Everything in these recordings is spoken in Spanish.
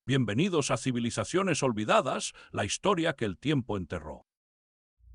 Bienvenidos a Civilizaciones Olvidadas, la historia que el tiempo enterró.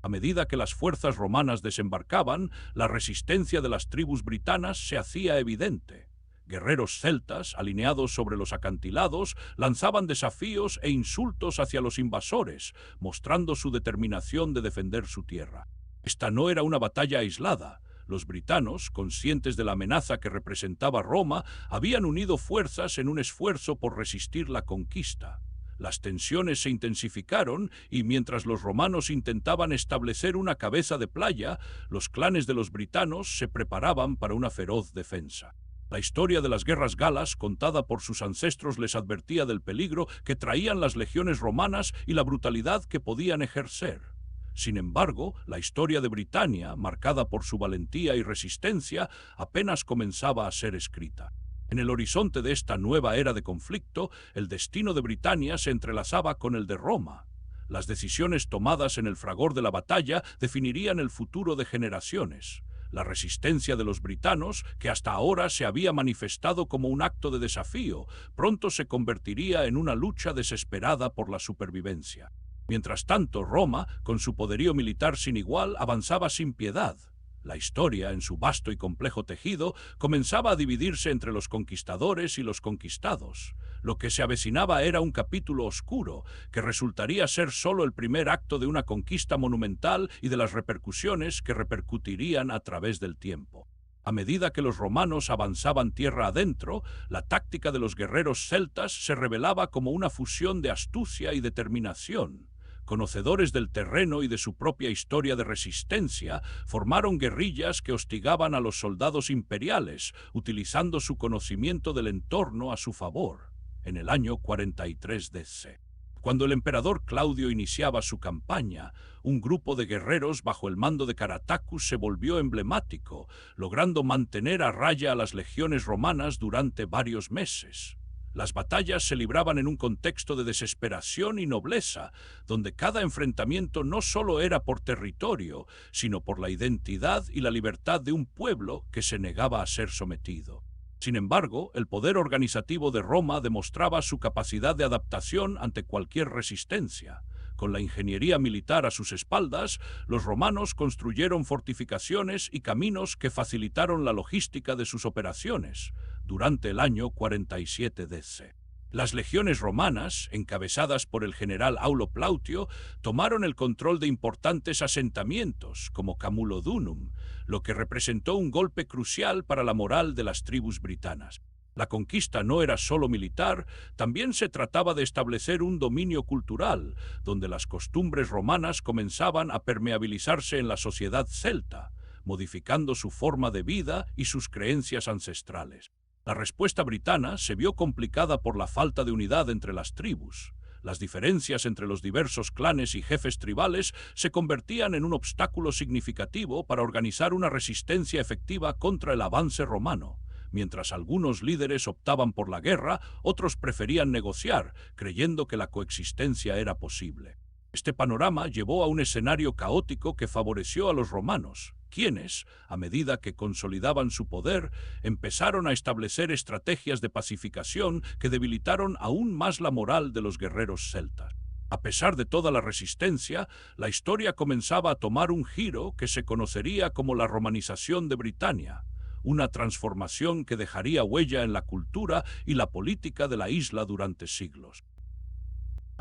A medida que las fuerzas romanas desembarcaban, la resistencia de las tribus britanas se hacía evidente. Guerreros celtas, alineados sobre los acantilados, lanzaban desafíos e insultos hacia los invasores, mostrando su determinación de defender su tierra. Esta no era una batalla aislada. Los britanos, conscientes de la amenaza que representaba Roma, habían unido fuerzas en un esfuerzo por resistir la conquista. Las tensiones se intensificaron y mientras los romanos intentaban establecer una cabeza de playa, los clanes de los britanos se preparaban para una feroz defensa. La historia de las guerras galas, contada por sus ancestros, les advertía del peligro que traían las legiones romanas y la brutalidad que podían ejercer. Sin embargo, la historia de Britania, marcada por su valentía y resistencia, apenas comenzaba a ser escrita. En el horizonte de esta nueva era de conflicto, el destino de Britania se entrelazaba con el de Roma. Las decisiones tomadas en el fragor de la batalla definirían el futuro de generaciones. La resistencia de los britanos, que hasta ahora se había manifestado como un acto de desafío, pronto se convertiría en una lucha desesperada por la supervivencia. Mientras tanto, Roma, con su poderío militar sin igual, avanzaba sin piedad. La historia, en su vasto y complejo tejido, comenzaba a dividirse entre los conquistadores y los conquistados. Lo que se avecinaba era un capítulo oscuro, que resultaría ser solo el primer acto de una conquista monumental y de las repercusiones que repercutirían a través del tiempo. A medida que los romanos avanzaban tierra adentro, la táctica de los guerreros celtas se revelaba como una fusión de astucia y determinación. Conocedores del terreno y de su propia historia de resistencia, formaron guerrillas que hostigaban a los soldados imperiales, utilizando su conocimiento del entorno a su favor. En el año 43 DC. Cuando el emperador Claudio iniciaba su campaña, un grupo de guerreros bajo el mando de Caratacus se volvió emblemático, logrando mantener a raya a las legiones romanas durante varios meses. Las batallas se libraban en un contexto de desesperación y nobleza, donde cada enfrentamiento no solo era por territorio, sino por la identidad y la libertad de un pueblo que se negaba a ser sometido. Sin embargo, el poder organizativo de Roma demostraba su capacidad de adaptación ante cualquier resistencia. Con la ingeniería militar a sus espaldas, los romanos construyeron fortificaciones y caminos que facilitaron la logística de sus operaciones durante el año 47 DC. Las legiones romanas, encabezadas por el general Aulo Plautio, tomaron el control de importantes asentamientos, como Camulodunum, lo que representó un golpe crucial para la moral de las tribus britanas. La conquista no era solo militar, también se trataba de establecer un dominio cultural, donde las costumbres romanas comenzaban a permeabilizarse en la sociedad celta, modificando su forma de vida y sus creencias ancestrales. La respuesta britana se vio complicada por la falta de unidad entre las tribus. Las diferencias entre los diversos clanes y jefes tribales se convertían en un obstáculo significativo para organizar una resistencia efectiva contra el avance romano. Mientras algunos líderes optaban por la guerra, otros preferían negociar, creyendo que la coexistencia era posible. Este panorama llevó a un escenario caótico que favoreció a los romanos, quienes, a medida que consolidaban su poder, empezaron a establecer estrategias de pacificación que debilitaron aún más la moral de los guerreros celtas. A pesar de toda la resistencia, la historia comenzaba a tomar un giro que se conocería como la romanización de Britania, una transformación que dejaría huella en la cultura y la política de la isla durante siglos.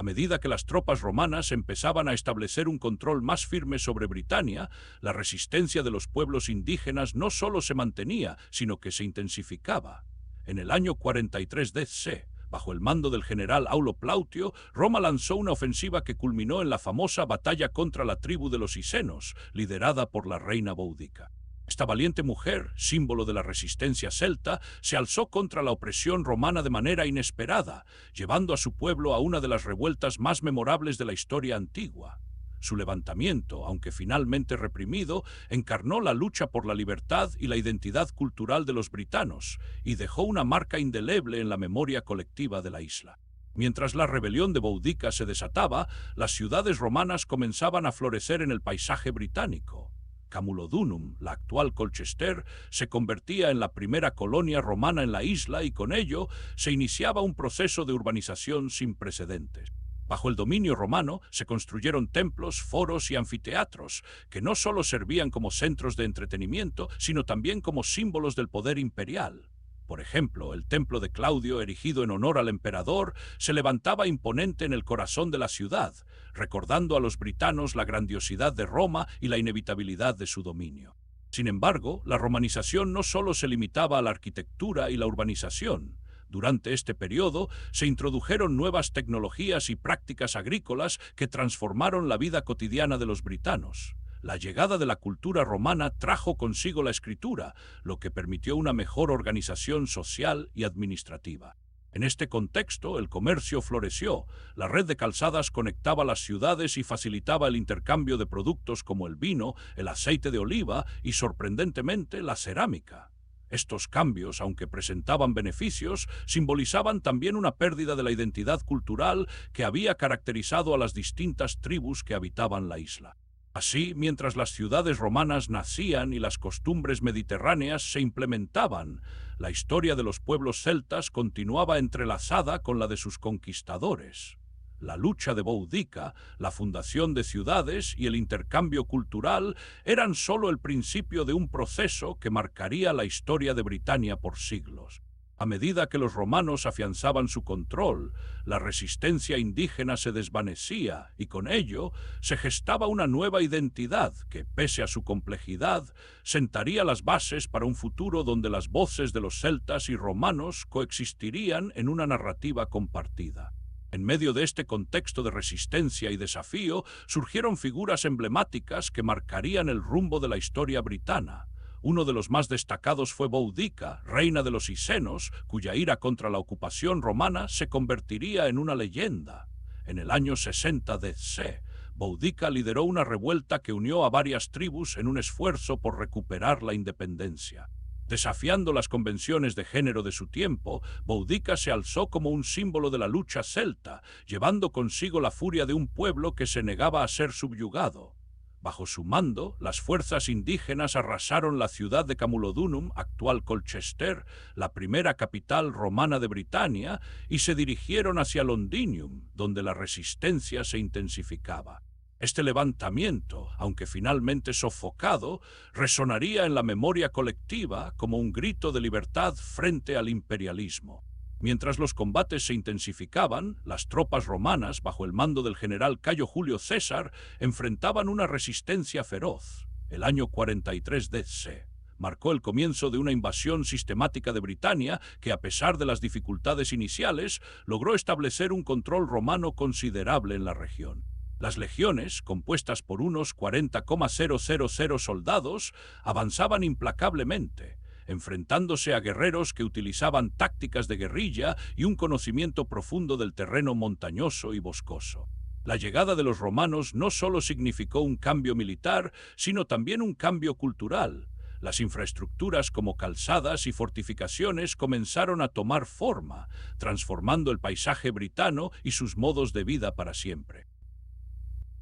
A medida que las tropas romanas empezaban a establecer un control más firme sobre Britania, la resistencia de los pueblos indígenas no solo se mantenía, sino que se intensificaba. En el año 43 DC, bajo el mando del general Aulo Plautio, Roma lanzó una ofensiva que culminó en la famosa batalla contra la tribu de los Isenos, liderada por la reina Boudica. Esta valiente mujer, símbolo de la resistencia celta, se alzó contra la opresión romana de manera inesperada, llevando a su pueblo a una de las revueltas más memorables de la historia antigua. Su levantamiento, aunque finalmente reprimido, encarnó la lucha por la libertad y la identidad cultural de los britanos y dejó una marca indeleble en la memoria colectiva de la isla. Mientras la rebelión de Boudica se desataba, las ciudades romanas comenzaban a florecer en el paisaje británico. Camulodunum, la actual Colchester, se convertía en la primera colonia romana en la isla y con ello se iniciaba un proceso de urbanización sin precedentes. Bajo el dominio romano se construyeron templos, foros y anfiteatros, que no solo servían como centros de entretenimiento, sino también como símbolos del poder imperial. Por ejemplo, el templo de Claudio, erigido en honor al emperador, se levantaba imponente en el corazón de la ciudad, recordando a los britanos la grandiosidad de Roma y la inevitabilidad de su dominio. Sin embargo, la romanización no solo se limitaba a la arquitectura y la urbanización. Durante este periodo se introdujeron nuevas tecnologías y prácticas agrícolas que transformaron la vida cotidiana de los britanos. La llegada de la cultura romana trajo consigo la escritura, lo que permitió una mejor organización social y administrativa. En este contexto, el comercio floreció. La red de calzadas conectaba las ciudades y facilitaba el intercambio de productos como el vino, el aceite de oliva y, sorprendentemente, la cerámica. Estos cambios, aunque presentaban beneficios, simbolizaban también una pérdida de la identidad cultural que había caracterizado a las distintas tribus que habitaban la isla. Así, mientras las ciudades romanas nacían y las costumbres mediterráneas se implementaban, la historia de los pueblos celtas continuaba entrelazada con la de sus conquistadores. La lucha de Boudica, la fundación de ciudades y el intercambio cultural eran solo el principio de un proceso que marcaría la historia de Britania por siglos. A medida que los romanos afianzaban su control, la resistencia indígena se desvanecía y con ello se gestaba una nueva identidad que, pese a su complejidad, sentaría las bases para un futuro donde las voces de los celtas y romanos coexistirían en una narrativa compartida. En medio de este contexto de resistencia y desafío, surgieron figuras emblemáticas que marcarían el rumbo de la historia britana. Uno de los más destacados fue Boudica, reina de los Isenos, cuya ira contra la ocupación romana se convertiría en una leyenda. En el año 60 d.C., Boudica lideró una revuelta que unió a varias tribus en un esfuerzo por recuperar la independencia. Desafiando las convenciones de género de su tiempo, Boudica se alzó como un símbolo de la lucha celta, llevando consigo la furia de un pueblo que se negaba a ser subyugado. Bajo su mando, las fuerzas indígenas arrasaron la ciudad de Camulodunum, actual Colchester, la primera capital romana de Britania, y se dirigieron hacia Londinium, donde la resistencia se intensificaba. Este levantamiento, aunque finalmente sofocado, resonaría en la memoria colectiva como un grito de libertad frente al imperialismo. Mientras los combates se intensificaban, las tropas romanas, bajo el mando del general Cayo Julio César, enfrentaban una resistencia feroz. El año 43 d.C. marcó el comienzo de una invasión sistemática de Britania que, a pesar de las dificultades iniciales, logró establecer un control romano considerable en la región. Las legiones, compuestas por unos 40,000 soldados, avanzaban implacablemente, enfrentándose a guerreros que utilizaban tácticas de guerrilla y un conocimiento profundo del terreno montañoso y boscoso. La llegada de los romanos no solo significó un cambio militar, sino también un cambio cultural. Las infraestructuras como calzadas y fortificaciones comenzaron a tomar forma, transformando el paisaje britano y sus modos de vida para siempre.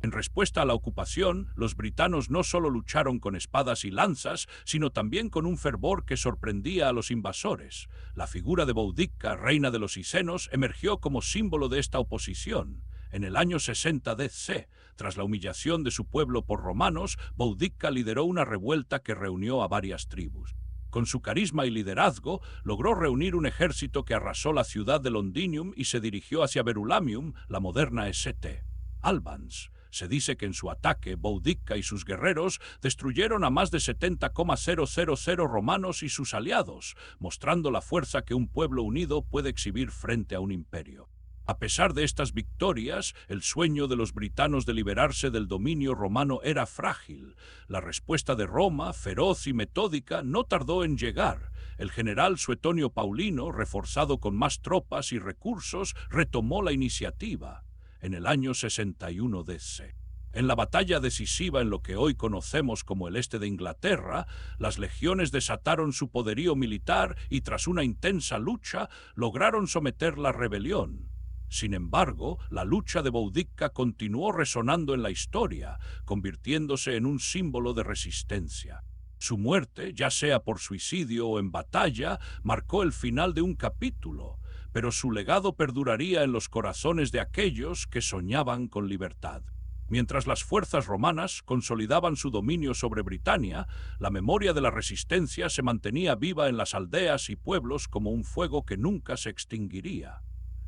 En respuesta a la ocupación, los britanos no solo lucharon con espadas y lanzas, sino también con un fervor que sorprendía a los invasores. La figura de Boudica, reina de los Isenos, emergió como símbolo de esta oposición. En el año 60 d.C., tras la humillación de su pueblo por romanos, Boudica lideró una revuelta que reunió a varias tribus. Con su carisma y liderazgo, logró reunir un ejército que arrasó la ciudad de Londinium y se dirigió hacia Verulamium, la moderna St. Albans. Se dice que en su ataque, Boudica y sus guerreros destruyeron a más de 70,000 romanos y sus aliados, mostrando la fuerza que un pueblo unido puede exhibir frente a un imperio. A pesar de estas victorias, el sueño de los britanos de liberarse del dominio romano era frágil. La respuesta de Roma, feroz y metódica, no tardó en llegar. El general Suetonio Paulino, reforzado con más tropas y recursos, retomó la iniciativa. En el año 61 d.C. En la batalla decisiva en lo que hoy conocemos como el este de Inglaterra, las legiones desataron su poderío militar y tras una intensa lucha lograron someter la rebelión. Sin embargo, la lucha de Boudica continuó resonando en la historia, convirtiéndose en un símbolo de resistencia. Su muerte, ya sea por suicidio o en batalla, marcó el final de un capítulo, pero su legado perduraría en los corazones de aquellos que soñaban con libertad. Mientras las fuerzas romanas consolidaban su dominio sobre Britania, la memoria de la resistencia se mantenía viva en las aldeas y pueblos como un fuego que nunca se extinguiría.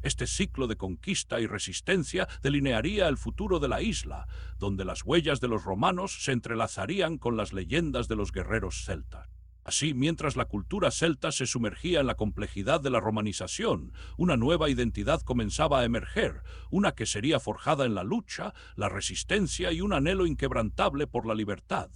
Este ciclo de conquista y resistencia delinearía el futuro de la isla, donde las huellas de los romanos se entrelazarían con las leyendas de los guerreros celtas. Así, mientras la cultura celta se sumergía en la complejidad de la romanización, una nueva identidad comenzaba a emerger, una que sería forjada en la lucha, la resistencia y un anhelo inquebrantable por la libertad.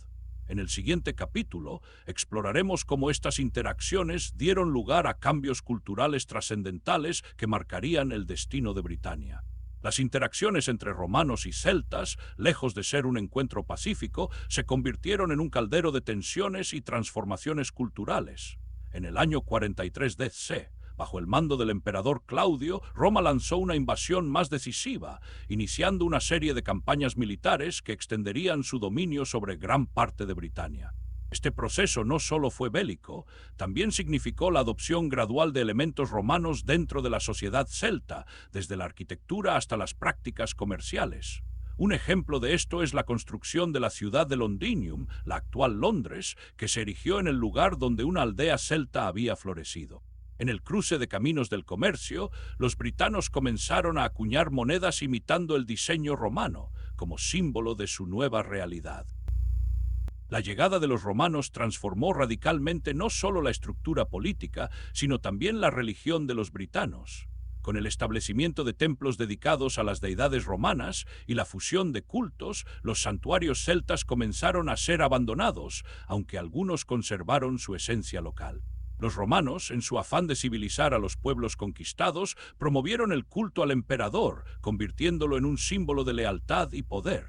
En el siguiente capítulo exploraremos cómo estas interacciones dieron lugar a cambios culturales trascendentales que marcarían el destino de Britania. Las interacciones entre romanos y celtas, lejos de ser un encuentro pacífico, se convirtieron en un caldero de tensiones y transformaciones culturales. En el año 43 d.C., bajo el mando del emperador Claudio, Roma lanzó una invasión más decisiva, iniciando una serie de campañas militares que extenderían su dominio sobre gran parte de Britania. Este proceso no solo fue bélico, también significó la adopción gradual de elementos romanos dentro de la sociedad celta, desde la arquitectura hasta las prácticas comerciales. Un ejemplo de esto es la construcción de la ciudad de Londinium, la actual Londres, que se erigió en el lugar donde una aldea celta había florecido. En el cruce de caminos del comercio, los britanos comenzaron a acuñar monedas imitando el diseño romano, como símbolo de su nueva realidad. La llegada de los romanos transformó radicalmente no solo la estructura política, sino también la religión de los britanos. Con el establecimiento de templos dedicados a las deidades romanas y la fusión de cultos, los santuarios celtas comenzaron a ser abandonados, aunque algunos conservaron su esencia local. Los romanos, en su afán de civilizar a los pueblos conquistados, promovieron el culto al emperador, convirtiéndolo en un símbolo de lealtad y poder.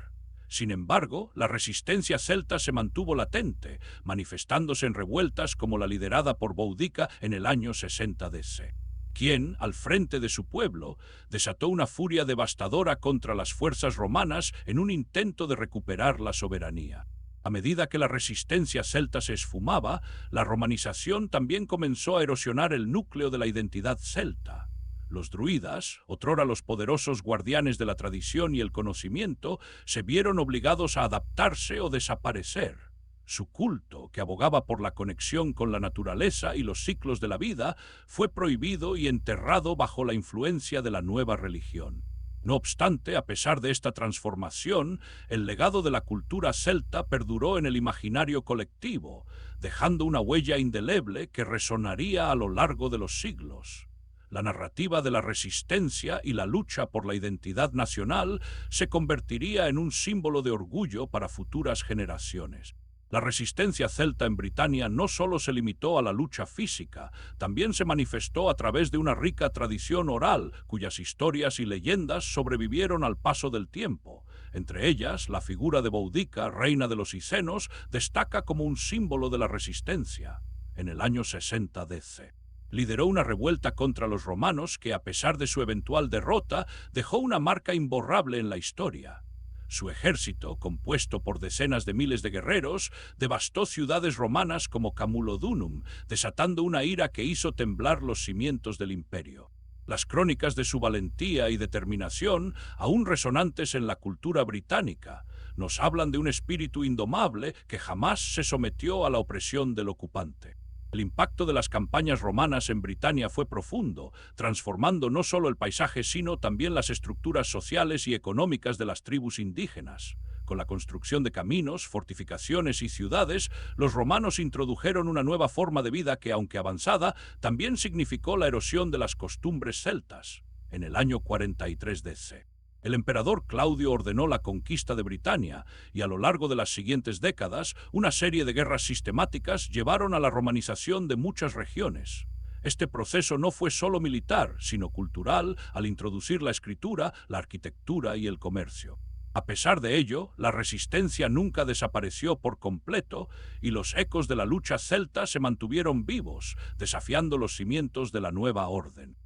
Sin embargo, la resistencia celta se mantuvo latente, manifestándose en revueltas como la liderada por Boudica en el año 60 d.C., quien, al frente de su pueblo, desató una furia devastadora contra las fuerzas romanas en un intento de recuperar la soberanía. A medida que la resistencia celta se esfumaba, la romanización también comenzó a erosionar el núcleo de la identidad celta. Los druidas, otrora los poderosos guardianes de la tradición y el conocimiento, se vieron obligados a adaptarse o desaparecer. Su culto, que abogaba por la conexión con la naturaleza y los ciclos de la vida, fue prohibido y enterrado bajo la influencia de la nueva religión. No obstante, a pesar de esta transformación, el legado de la cultura celta perduró en el imaginario colectivo, dejando una huella indeleble que resonaría a lo largo de los siglos. La narrativa de la resistencia y la lucha por la identidad nacional se convertiría en un símbolo de orgullo para futuras generaciones. La resistencia celta en Britania no solo se limitó a la lucha física, también se manifestó a través de una rica tradición oral, cuyas historias y leyendas sobrevivieron al paso del tiempo. Entre ellas, la figura de Boudica, reina de los Icenos, destaca como un símbolo de la resistencia. En el año 60 d.C., lideró una revuelta contra los romanos que, a pesar de su eventual derrota, dejó una marca imborrable en la historia. Su ejército, compuesto por decenas de miles de guerreros, devastó ciudades romanas como Camulodunum, desatando una ira que hizo temblar los cimientos del imperio. Las crónicas de su valentía y determinación, aún resonantes en la cultura británica, nos hablan de un espíritu indomable que jamás se sometió a la opresión del ocupante. El impacto de las campañas romanas en Britania fue profundo, transformando no solo el paisaje, sino también las estructuras sociales y económicas de las tribus indígenas. Con la construcción de caminos, fortificaciones y ciudades, los romanos introdujeron una nueva forma de vida que, aunque avanzada, también significó la erosión de las costumbres celtas. En el año 43 d.C., el emperador Claudio ordenó la conquista de Britania y a lo largo de las siguientes décadas una serie de guerras sistemáticas llevaron a la romanización de muchas regiones. Este proceso no fue solo militar, sino cultural, al introducir la escritura, la arquitectura y el comercio. A pesar de ello, la resistencia nunca desapareció por completo y los ecos de la lucha celta se mantuvieron vivos, desafiando los cimientos de la nueva orden.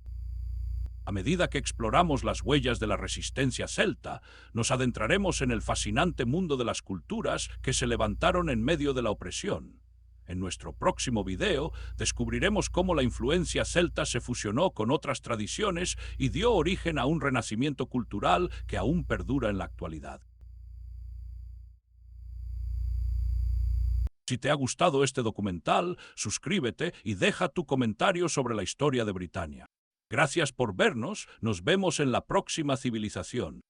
A medida que exploramos las huellas de la resistencia celta, nos adentraremos en el fascinante mundo de las culturas que se levantaron en medio de la opresión. En nuestro próximo video descubriremos cómo la influencia celta se fusionó con otras tradiciones y dio origen a un renacimiento cultural que aún perdura en la actualidad. Si te ha gustado este documental, suscríbete y deja tu comentario sobre la historia de Britania. Gracias por vernos, nos vemos en la próxima civilización.